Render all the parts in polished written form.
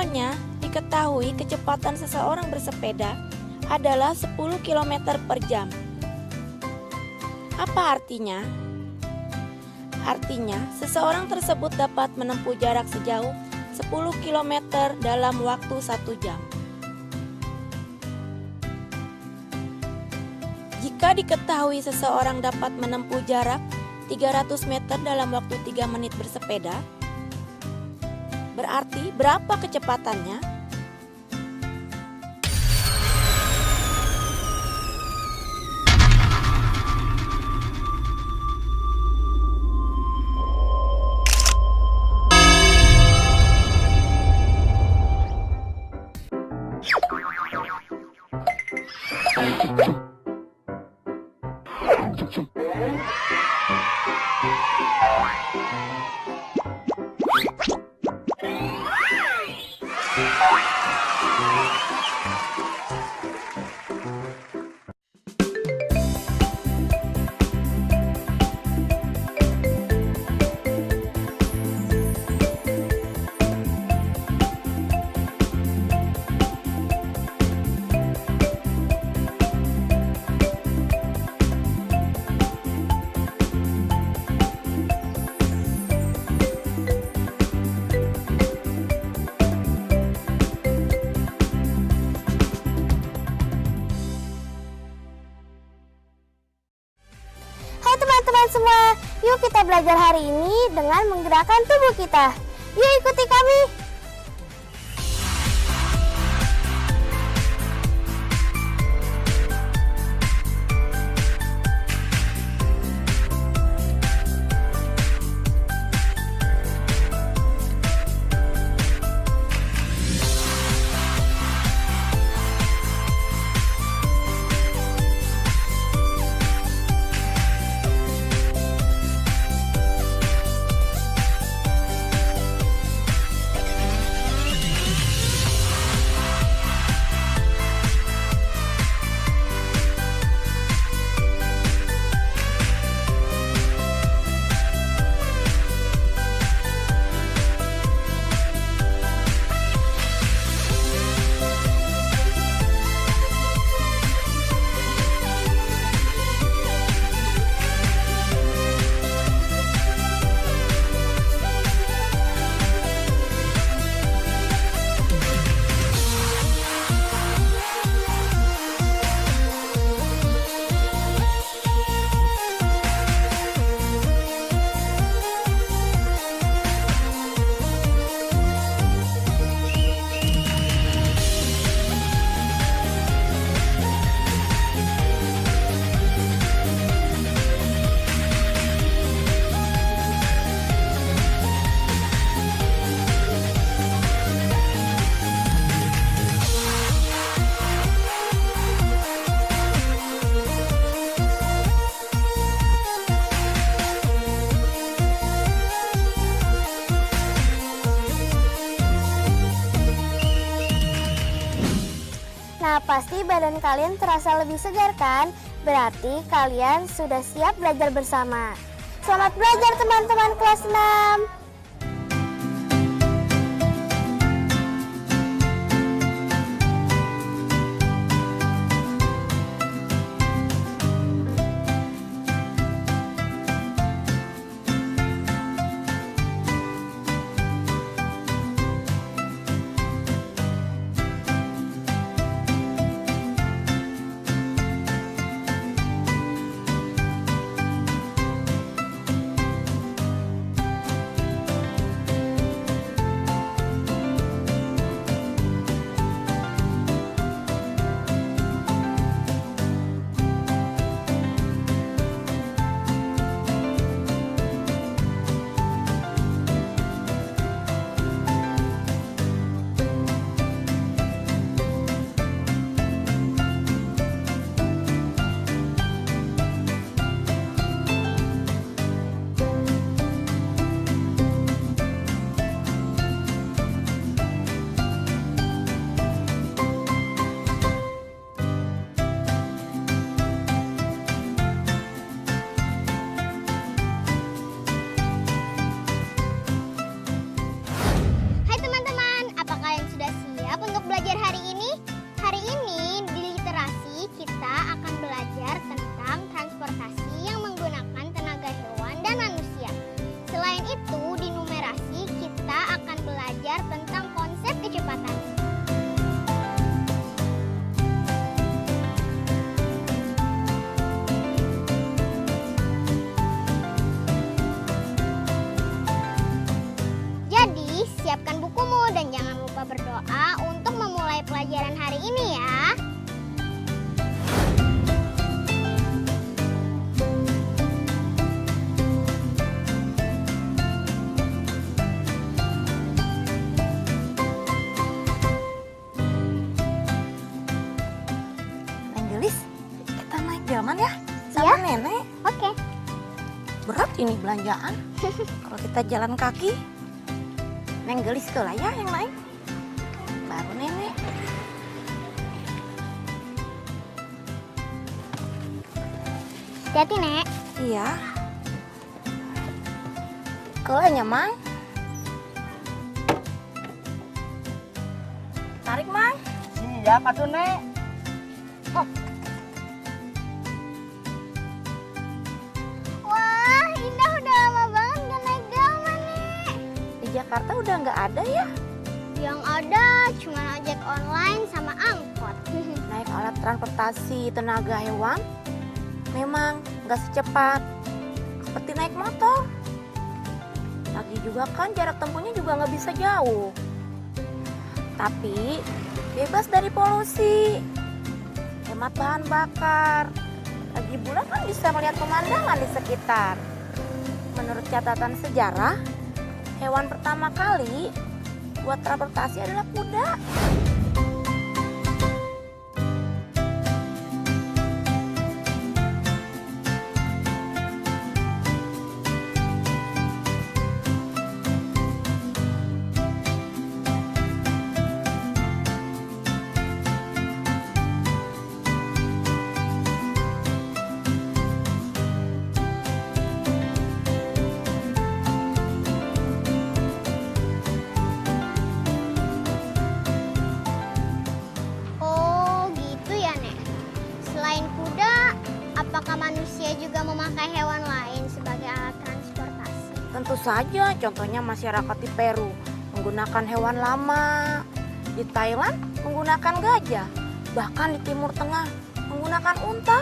Biasanya diketahui kecepatan seseorang bersepeda adalah 10 km per jam. Apa artinya? Artinya, seseorang tersebut dapat menempuh jarak sejauh 10 km dalam waktu 1 jam. Jika diketahui seseorang dapat menempuh jarak 300 meter dalam waktu 3 menit bersepeda, berarti berapa kecepatannya? Teman-teman semua, yuk kita belajar hari ini dengan menggerakkan tubuh kita. Yuk ikuti kami. Nah, pasti badan kalian terasa lebih segar kan? Berarti kalian sudah siap belajar bersama. Selamat belajar teman-teman kelas 6. pembelajaran hari ini ya. Gelis, kita naik delman ya sama nenek. Oke. Berat ini belanjaan. Kalau kita jalan kaki, Neng Gelis lah ya yang naik. Baru nenek. Hati-hati, Nek. Iya. Kelanya, Mang. Tarik, Mang. Iya, Pak Nek. Wah, Indah udah lama banget gak naik delman, Nek. Di Jakarta udah nggak ada ya? Yang ada cuma ojek online sama angkot. Naik alat transportasi tenaga hewan memang nggak secepat seperti naik motor. Lagi juga kan jarak tempuhnya juga nggak bisa jauh. Tapi bebas dari polusi, hemat bahan bakar. Lagi pula kan bisa melihat pemandangan di sekitar. Menurut catatan sejarah, hewan pertama kali buat transportasi adalah kuda. Oh, gitu ya, Nek. Selain kuda, apakah manusia juga memakai hewan lain sebagai alat transportasi? Tentu saja, contohnya masyarakat di Peru menggunakan hewan lama. Di Thailand menggunakan gajah. Bahkan di Timur Tengah menggunakan unta.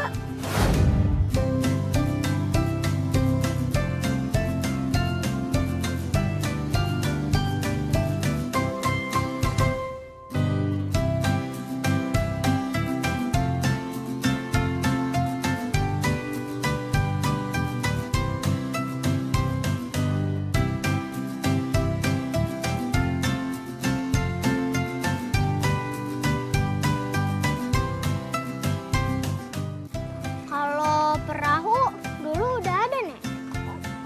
Kalau perahu dulu udah ada, Nek.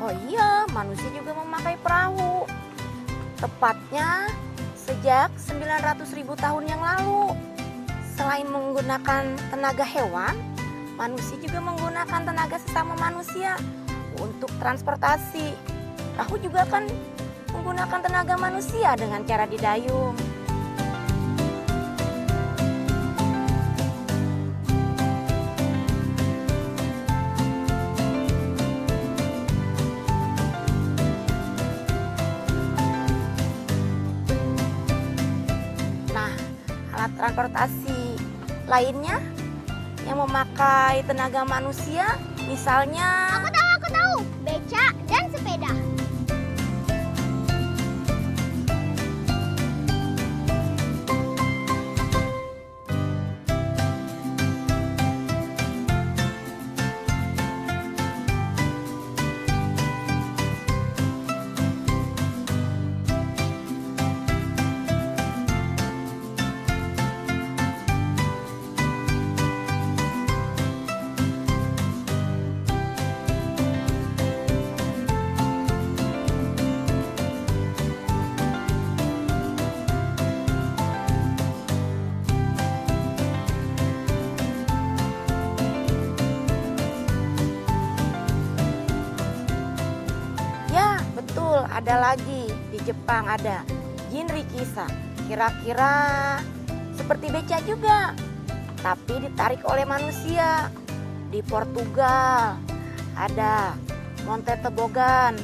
Oh iya, manusia juga memakai perahu. Tepatnya sejak 900.000 tahun yang lalu. Selain menggunakan tenaga hewan, manusia juga menggunakan tenaga sesama manusia untuk transportasi. Perahu juga kan menggunakan tenaga manusia dengan cara didayung. Nah, alat transportasi lainnya yang memakai tenaga manusia, misalnya Aku tahu. Beca dan sepeda. ya betul, ada lagi di Jepang ada jinrikisha. Kira-kira seperti beca juga, tapi ditarik oleh manusia. Di Portugal ada Monte Toboggan,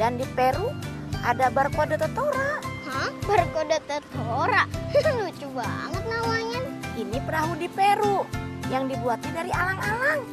dan di Peru ada Barco de Totora. Hah? Barcode Tetora? Lucu banget namanya. Ini perahu di Peru yang dibuatnya dari alang-alang.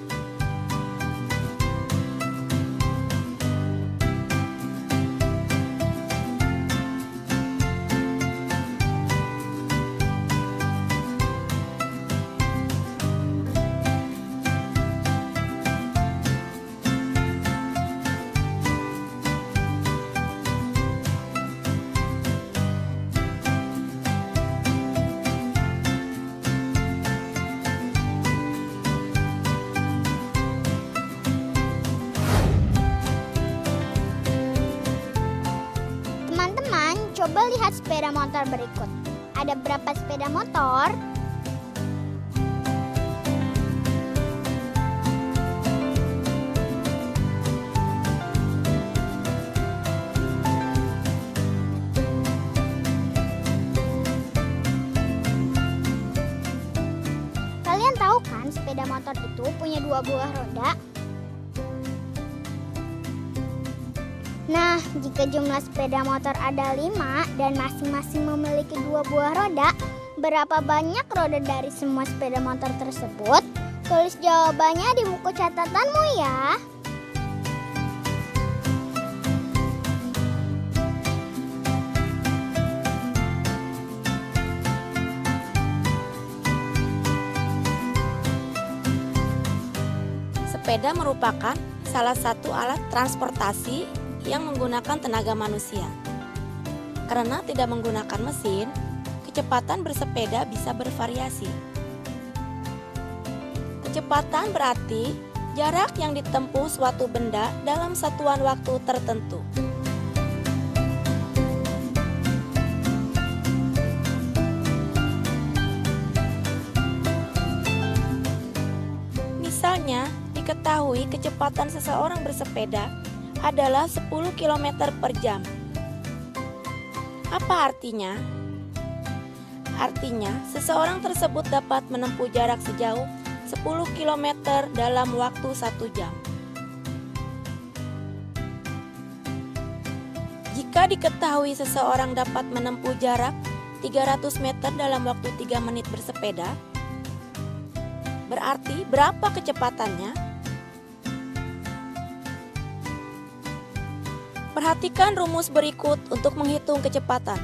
Coba lihat sepeda motor berikut. Ada berapa sepeda motor? Kalian tahu kan sepeda motor itu punya 2 buah roda? Nah, jika jumlah sepeda motor ada 5 dan masing-masing memiliki 2 buah roda, berapa banyak roda dari semua sepeda motor tersebut? Tulis jawabannya di buku catatanmu ya. Sepeda merupakan salah satu alat transportasi yang menggunakan tenaga manusia. Karena tidak menggunakan mesin, kecepatan bersepeda bisa bervariasi. Kecepatan berarti jarak yang ditempuh suatu benda dalam satuan waktu tertentu. Misalnya, diketahui kecepatan seseorang bersepeda adalah 10 km per jam. Apa artinya? Artinya, seseorang tersebut dapat menempuh jarak sejauh 10 km dalam waktu 1 jam. Jika diketahui seseorang dapat menempuh jarak 300 meter dalam waktu 3 menit bersepeda, berarti berapa kecepatannya? Perhatikan rumus berikut untuk menghitung kecepatan.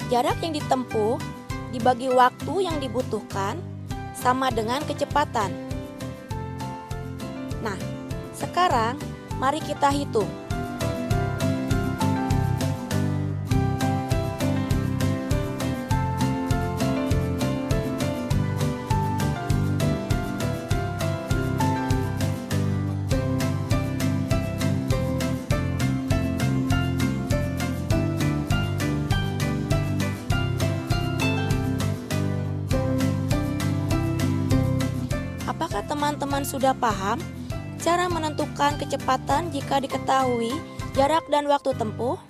Jarak yang ditempuh dibagi waktu yang dibutuhkan sama dengan kecepatan. Nah, sekarang mari kita hitung. Apakah teman-teman sudah paham cara menentukan kecepatan jika diketahui jarak dan waktu tempuh?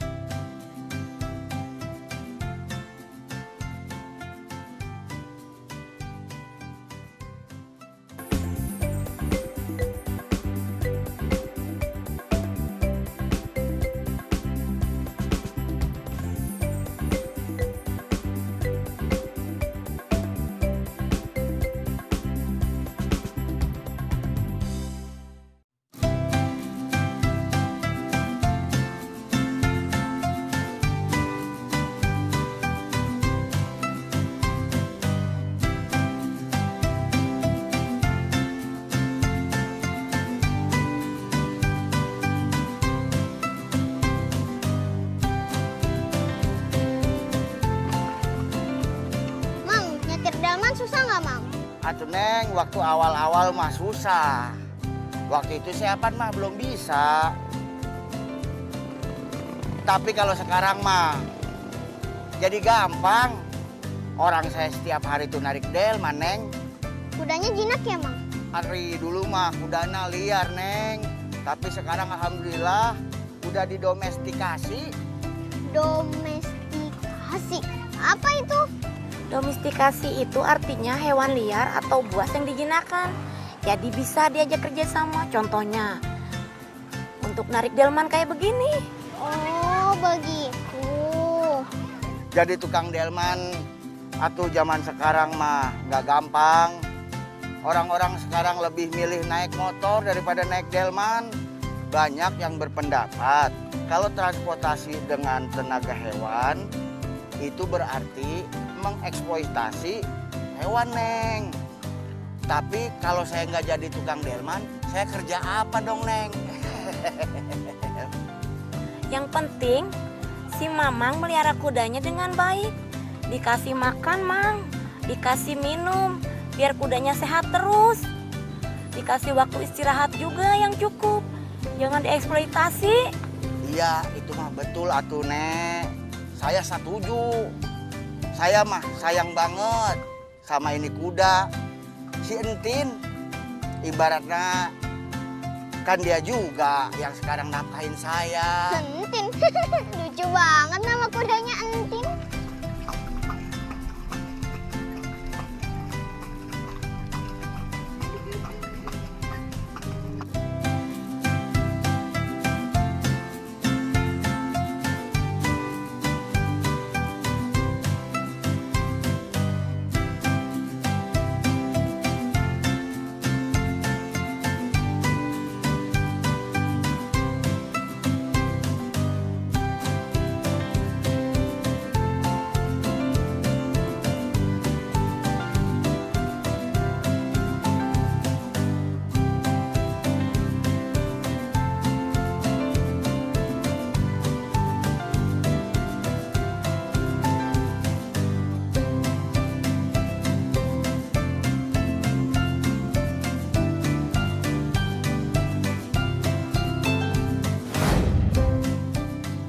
Susah nggak, Mang? Atuh Neng, waktu awal-awal mah susah. Waktu itu siapan mah belum bisa. Tapi kalau sekarang mah jadi gampang. Orang saya setiap hari tuh narik delman, Neng. Kudanya jinak ya, Mang? Hari dulu mah kudana liar, Neng. Tapi sekarang alhamdulillah udah didomestikasi. Domestikasi? Apa itu? Domestikasi itu artinya hewan liar atau buas yang dijinakkan. Jadi bisa diajak kerja sama. Contohnya, untuk narik delman kayak begini. Oh, begitu. Jadi tukang delman atuh zaman sekarang mah nggak gampang. Orang-orang sekarang lebih milih naik motor daripada naik delman. Banyak yang berpendapat kalau transportasi dengan tenaga hewan itu berarti mengeksploitasi hewan, Neng. Tapi kalau saya nggak jadi tukang delman, saya kerja apa dong, Neng? Yang penting, si Mamang melihara kudanya dengan baik. Dikasih makan, Mang. Dikasih minum, biar kudanya sehat terus. Dikasih waktu istirahat juga yang cukup. Jangan dieksploitasi. Iya, itu mah betul atuh Nek. Saya setuju. Saya mah sayang banget sama ini kuda. Si Entin, ibaratnya kan dia juga yang sekarang nafkahin saya. Entin. Lucu banget nama kudanya Entin.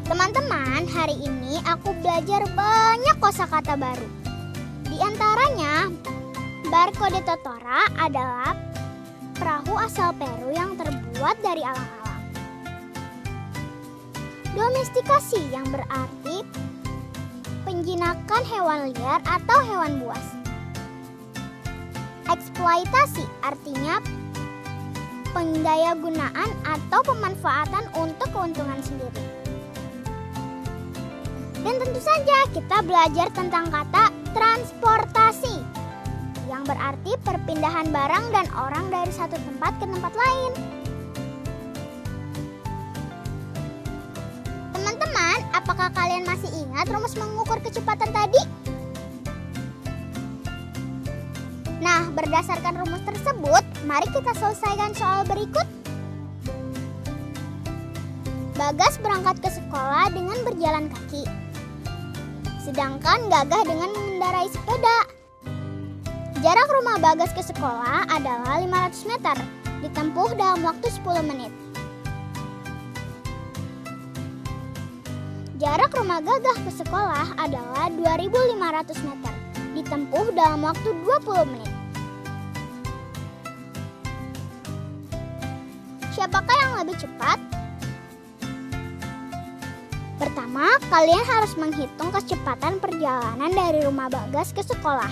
Teman-teman, hari ini aku belajar banyak kosakata baru. Di antaranya, barcode totora adalah perahu asal Peru yang terbuat dari alang-alang. Domestikasi yang berarti penjinakan hewan liar atau hewan buas. Eksploitasi artinya pendayagunaan atau pemanfaatan untuk keuntungan sendiri. Dan tentu saja kita belajar tentang kata transportasi yang berarti perpindahan barang dan orang dari satu tempat ke tempat lain. Teman-teman, apakah kalian masih ingat rumus mengukur kecepatan tadi? Nah, berdasarkan rumus tersebut, mari kita selesaikan soal berikut. Bagas berangkat ke sekolah dengan berjalan kaki. Sedangkan Gagah dengan mengendarai sepeda. Jarak rumah Bagas ke sekolah adalah 500 meter, ditempuh dalam waktu 10 menit. Jarak rumah Gagah ke sekolah adalah 2.500 meter, ditempuh dalam waktu 20 menit. Siapakah yang lebih cepat? Pertama, kalian harus menghitung kecepatan perjalanan dari rumah Bagas ke sekolah.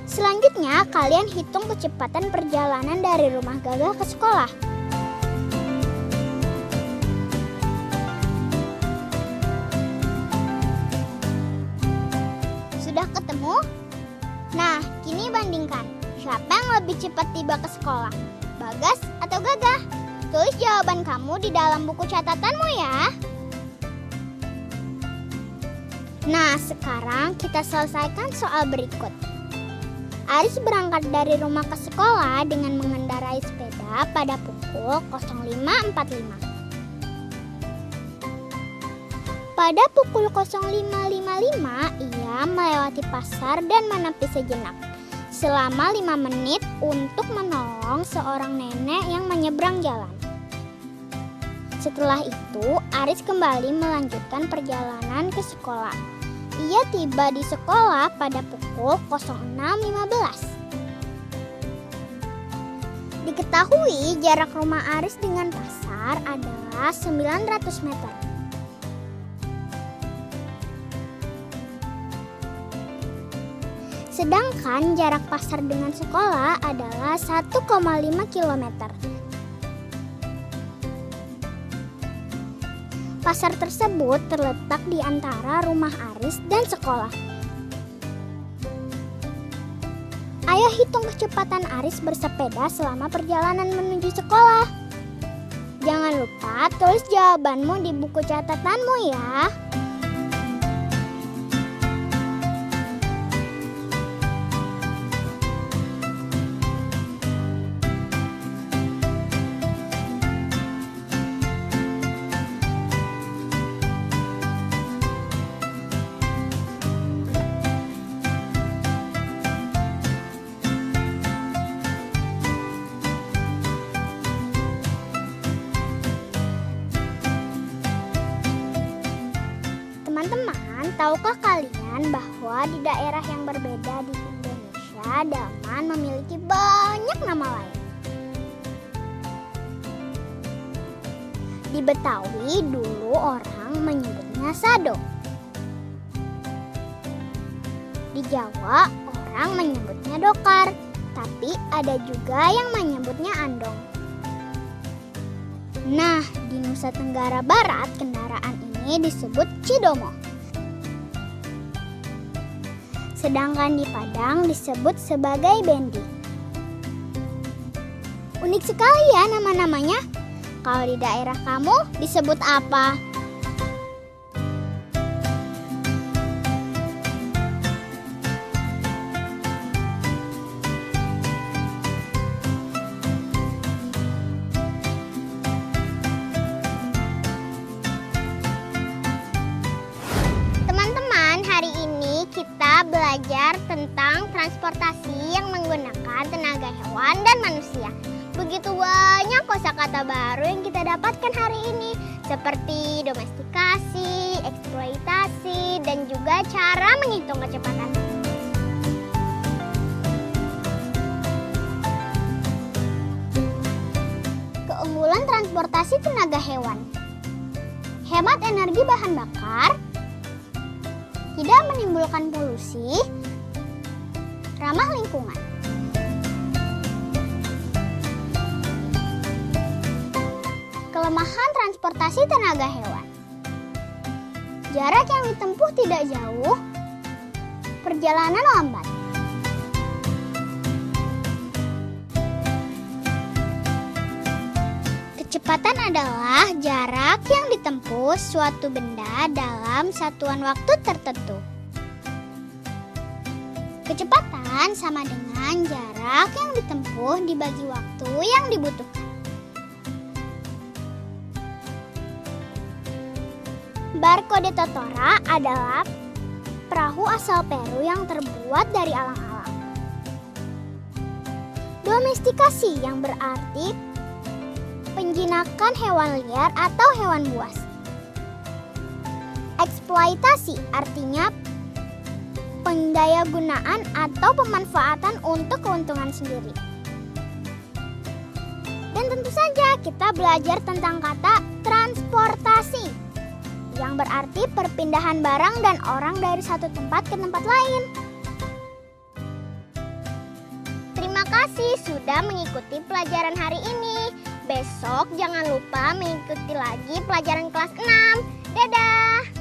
Selanjutnya, kalian hitung kecepatan perjalanan dari rumah Gagah ke sekolah. Sudah ketemu? Nah, kini bandingkan. Siapa yang lebih cepat tiba ke sekolah? Bagas atau Gagah? Tulis jawaban kamu di dalam buku catatanmu ya. Nah, sekarang kita selesaikan soal berikut. Aris berangkat dari rumah ke sekolah dengan mengendarai sepeda pada pukul 05.45. Pada pukul 05.55, ia melewati pasar dan menepi sejenak selama 5 menit untuk menolong seorang nenek yang menyeberang jalan. Setelah itu, Aris kembali melanjutkan perjalanan ke sekolah. Ia tiba di sekolah pada pukul 06.15. Diketahui jarak rumah Aris dengan pasar adalah 900 meter. Sedangkan jarak pasar dengan sekolah adalah 1,5 km. Pasar tersebut terletak di antara rumah Aris dan sekolah. Ayo hitung kecepatan Aris bersepeda selama perjalanan menuju sekolah. Jangan lupa tulis jawabanmu di buku catatanmu ya. Tahukah kalian bahwa di daerah yang berbeda di Indonesia, delman memiliki banyak nama lain? Di Betawi dulu orang menyebutnya sado. Di Jawa orang menyebutnya dokar, tapi ada juga yang menyebutnya andong. Nah, di Nusa Tenggara Barat kendaraan ini disebut cidomo. Sedangkan di Padang disebut sebagai bendi. Unik sekali ya nama-namanya. Kalau di daerah kamu disebut apa? Teman-teman, hari ini kita belajar tentang transportasi yang menggunakan tenaga hewan dan manusia. Begitu banyak kosakata baru yang kita dapatkan hari ini, seperti domestikasi, eksploitasi, dan juga cara menghitung kecepatan. Keunggulan transportasi tenaga hewan: hemat energi bahan bakar, tidak menimbulkan polusi, ramah lingkungan. Kelemahan transportasi tenaga hewan: jarak yang ditempuh tidak jauh, perjalanan lambat. Kecepatan adalah jarak yang ditempuh suatu benda dalam satuan waktu tertentu. Kecepatan sama dengan jarak yang ditempuh dibagi waktu yang dibutuhkan. Barcode Totora adalah perahu asal Peru yang terbuat dari alang-alang. Domestikasi yang berarti penjinakan hewan liar atau hewan buas. Eksploitasi artinya pendayagunaan atau pemanfaatan untuk keuntungan sendiri. Dan tentu saja kita belajar tentang kata transportasi, yang berarti perpindahan barang dan orang dari satu tempat ke tempat lain. Terima kasih sudah mengikuti pelajaran hari ini. Besok jangan lupa mengikuti lagi pelajaran kelas 6. Dadah!